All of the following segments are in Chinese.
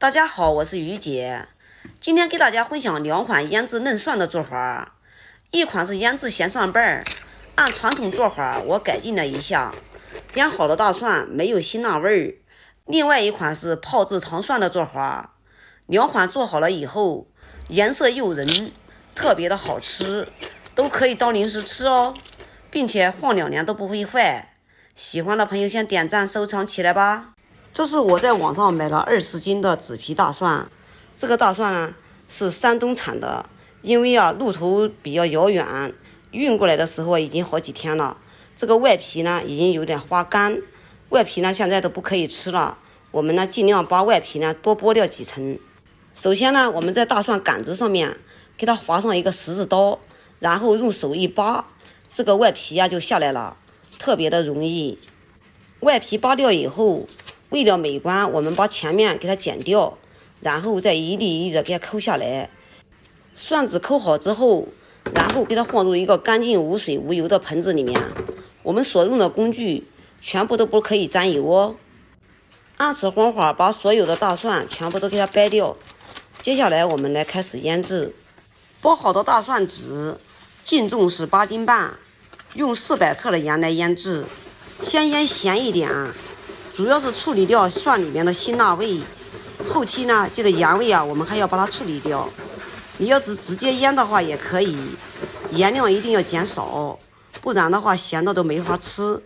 大家好，我是于姐，今天给大家分享两款腌制嫩蒜的做法。一款是腌制咸蒜瓣，按传统做法我改进了一下，腌好的大蒜没有辛辣味儿。另外一款是泡制糖蒜的做法，两款做好了以后，颜色诱人，特别的好吃，都可以当零食吃哦，并且放2年都不会坏。喜欢的朋友先点赞收藏起来吧。这是我在网上买了20斤的紫皮大蒜，这个大蒜呢是山东产的，因为路途比较遥远，运过来的时候已经好几天了。这个外皮呢已经有点发干，外皮呢现在都不可以吃了，我们呢尽量把外皮呢多剥掉几层。首先呢，我们在大蒜杆子上面给它划上一个十字刀，然后用手一扒，这个外皮就下来了，特别的容易。外皮扒掉以后，为了美观，我们把前面给它剪掉，然后再一粒一粒的给它抠下来。蒜子抠好之后，然后给它放入一个干净无水无油的盆子里面。我们所用的工具全部都不可以沾油哦。按此方法把所有的大蒜全部都给它掰掉。接下来我们来开始腌制。剥好的大蒜籽净重是8斤半，用400克的盐来腌制。先腌咸一点，主要是处理掉蒜里面的辛辣味，后期呢这个盐味我们还要把它处理掉。你要是直接腌的话也可以，盐量一定要减少，不然的话咸的都没法吃。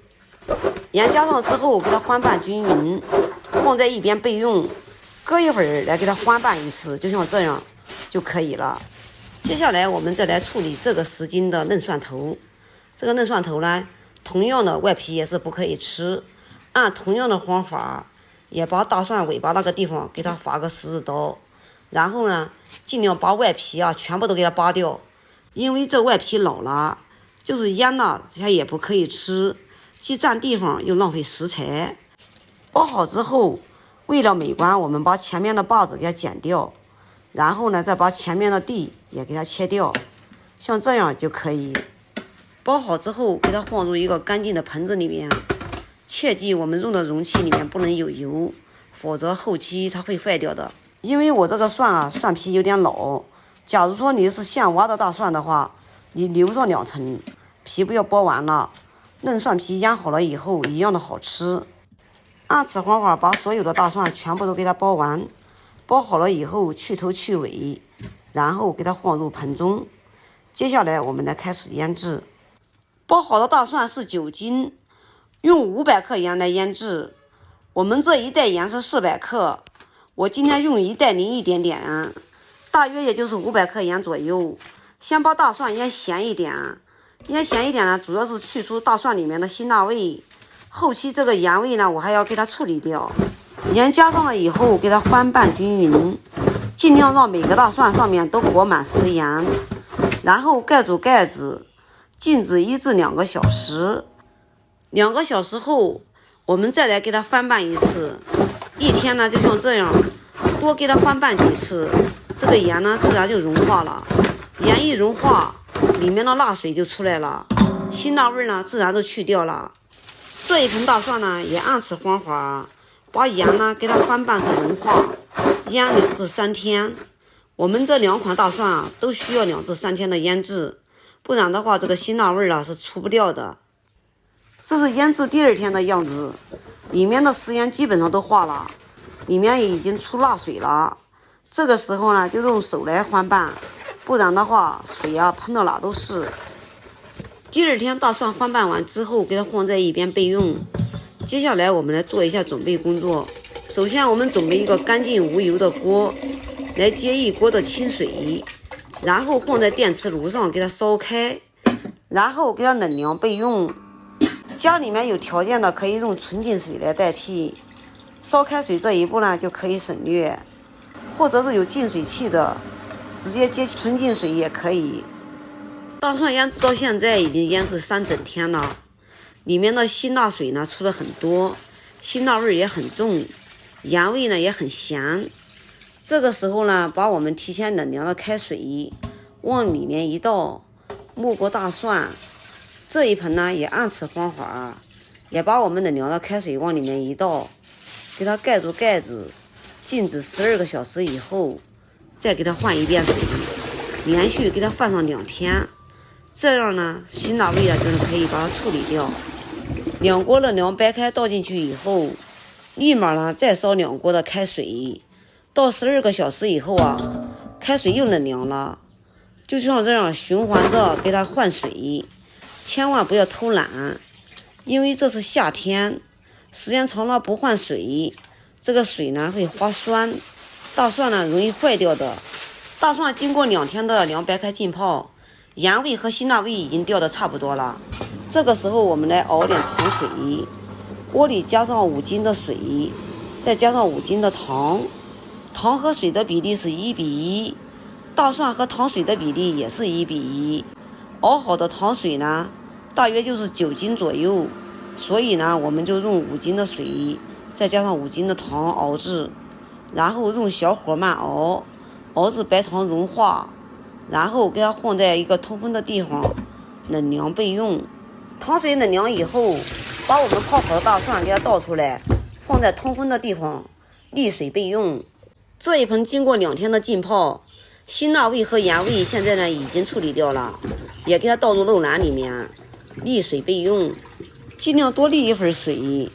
盐加上之后给它翻拌均匀，放在一边备用，隔一会儿来给它翻拌一次，就像这样就可以了。接下来我们再来处理这个10斤的嫩蒜头。这个嫩蒜头呢，同样的外皮也是不可以吃，按同样的方法也把大蒜尾巴那个地方给它划个十字刀，然后呢尽量把外皮全部都给它扒掉，因为这外皮老了，就是腌了它也不可以吃，既占地方又浪费食材。剥好之后，为了美观，我们把前面的把子给它剪掉，然后呢再把前面的蒂也给它切掉，像这样就可以。包好之后给它放入一个干净的盆子里面，切记我们用的容器里面不能有油，否则后期它会坏掉的。因为我这个蒜蒜皮有点老，假如说你是现挖的大蒜的话，你留上2层，皮不要剥完了，嫩蒜皮腌好了以后一样的好吃。按此方法把所有的大蒜全部都给它剥完，剥好了以后去头去尾，然后给它放入盆中。接下来我们来开始腌制。剥好的大蒜是9斤，用500克盐来腌制。我们这一袋盐是400克，我今天用一袋淋一点点，大约也就是500克盐左右。先把大蒜腌咸一点，腌咸一点呢，主要是去除大蒜里面的辛辣味，后期这个盐味呢我还要给它处理掉。盐加上了以后给它翻拌均匀，尽量让每个大蒜上面都裹满食盐，然后盖住盖子，静置1至2个小时。2个小时后我们再来给它翻拌一次，一天呢就像这样多给它翻拌几次，这个盐呢自然就融化了。盐一融化，里面的辣水就出来了，辛辣味呢自然都去掉了。这一盆大蒜呢也按此方法把盐呢给它翻拌成融化，腌2至3天。我们这2款大蒜都需要2至3天的腌制，不然的话这个辛辣味是除不掉的。这是腌制第2天的样子，里面的食盐基本上都化了，里面已经出辣水了。这个时候呢就用手来翻拌，不然的话水喷到哪都是。第2天大蒜翻拌完之后给它放在一边备用。接下来我们来做一下准备工作。首先我们准备一个干净无油的锅，来接一锅的清水，然后放在电磁炉上给它烧开，然后给它冷凉备用。家里面有条件的可以用纯净水来代替，烧开水这一步呢就可以省略，或者是有净水器的直接接纯净水也可以。大蒜腌制到现在已经腌制3整天了，里面的辛辣水呢出了很多，辛辣味也很重，盐味呢也很咸。这个时候呢，把我们提前冷凉的开水往里面一倒，没过大蒜。这一盆呢也按此方法，也把我们冷凉的开水往里面一倒，给它盖住盖子，静置12个小时以后，再给它换一遍水，连续给它放上2天，这样呢，辛辣味就可以把它处理掉。2锅的凉白开倒进去以后，立马呢再烧2锅的开水，到12个小时以后啊，开水又冷凉了，就像这样循环着给它换水，千万不要偷懒，因为这是夏天，时间长了不换水，这个水呢会发酸，大蒜呢容易坏掉的。大蒜经过2天的凉白开浸泡，盐味和辛辣味已经掉的差不多了。这个时候我们来熬点糖水，锅里加上5斤的水，再加上5斤的糖，糖和水的比例是1比1，大蒜和糖水的比例也是1比1。熬好的糖水呢，大约就是9斤左右，所以呢，我们就用5斤的水，再加上5斤的糖熬制，然后用小火慢熬，熬至白糖融化，然后给它放在一个通风的地方冷凉备用。糖水冷凉以后，把我们泡好的大蒜给它倒出来，放在通风的地方沥水备用。这一盆经过2天的浸泡，辛辣味和盐味现在呢已经处理掉了，也给它倒入漏篮里面沥水备用。尽量多沥一份水，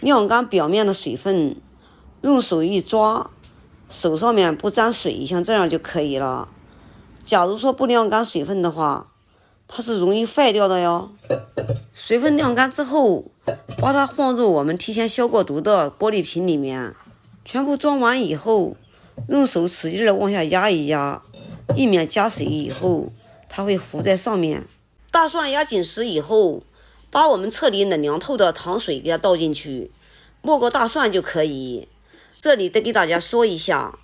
晾干表面的水分，用手一抓，手上面不沾水，像这样就可以了。假如说不晾干水分的话，它是容易坏掉的哟。水分晾干之后，把它放入我们提前消过毒的玻璃瓶里面，全部装完以后，用手使劲的往下压一压，以免加水以后它会浮在上面。大蒜压紧实以后，把我们彻底冷凉透的糖水给它倒进去，没过大蒜就可以。这里得给大家说一下，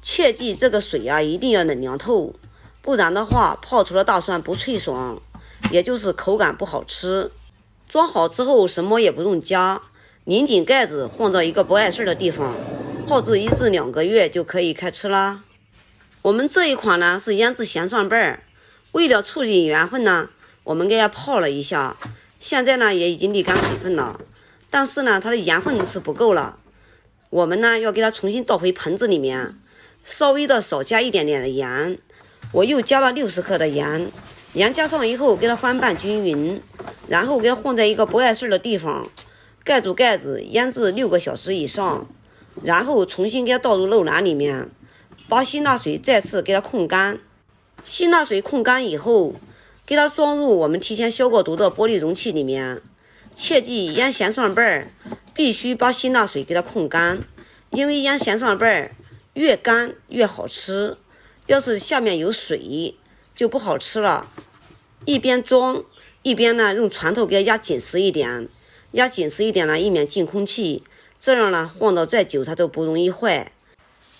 切记这个水一定要冷凉透，不然的话泡出了大蒜不脆爽，也就是口感不好吃。装好之后什么也不用加，拧紧盖子放到一个不碍事的地方，泡制1至2个月就可以开吃啦。我们这一款呢是腌制咸蒜瓣儿，为了促进盐分呢，我们给它泡了一下，现在呢也已经沥干水分了，但是呢它的盐分是不够了，我们呢要给它重新倒回盆子里面，稍微的少加一点点的盐，我又加了60克的盐，盐加上以后给它翻拌均匀，然后给它放在一个不碍事的地方，盖住盖子腌制6个小时以上，然后重新给它倒入漏篮里面，把辛辣水再次给它控干。辛辣水控干以后，给它装入我们提前消过毒的玻璃容器里面。切记腌咸蒜瓣必须把辛辣水给它控干，因为腌咸蒜瓣越干越好吃，要是下面有水就不好吃了。一边装一边呢用船头给它压紧实一点，压紧实一点呢，以免进空气，这样呢放到再久它都不容易坏。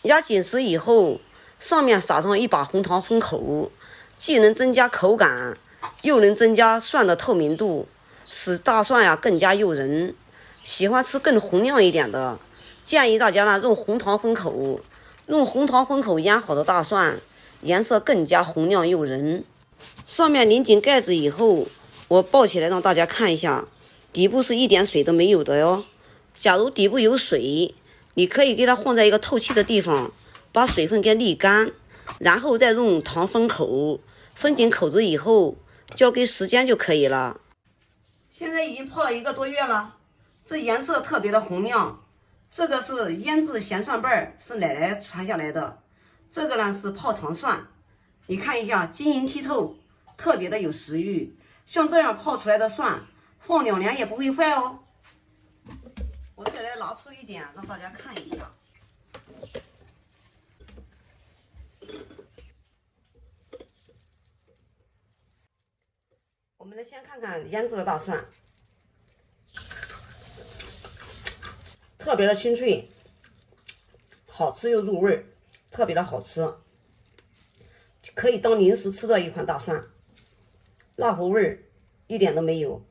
压紧实以后，上面撒上一把红糖封口，既能增加口感，又能增加蒜的透明度，使大蒜更加诱人。喜欢吃更红亮一点的，建议大家呢用红糖封口，用红糖封口腌好的大蒜，颜色更加红亮诱人。上面拧紧盖子以后，我抱起来让大家看一下，底部是一点水都没有的哟。假如底部有水，你可以给它放在一个透气的地方，把水分给沥干，然后再用糖封口，封紧口子以后，交给时间就可以了。现在已经泡了1个多月了，这颜色特别的红亮。这个是腌制咸蒜瓣，是奶奶传下来的。这个呢是泡糖蒜，你看一下晶莹剔透，特别的有食欲。像这样泡出来的蒜，放2年也不会坏哦。我再来拿出一点让大家看一下。我们来先看看腌制的大蒜，特别的清脆，好吃又入味，特别的好吃，可以当零食吃的一款大蒜，辣糊味一点都没有，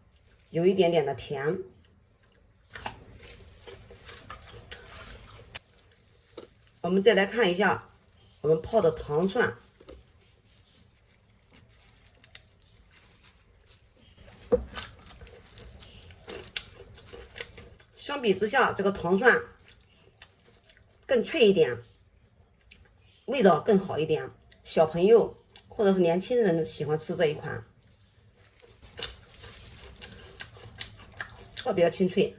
有一点点的甜。我们再来看一下我们泡的糖蒜，相比之下，这个糖蒜更脆一点，味道更好一点。小朋友或者是年轻人喜欢吃这一款，特别清脆。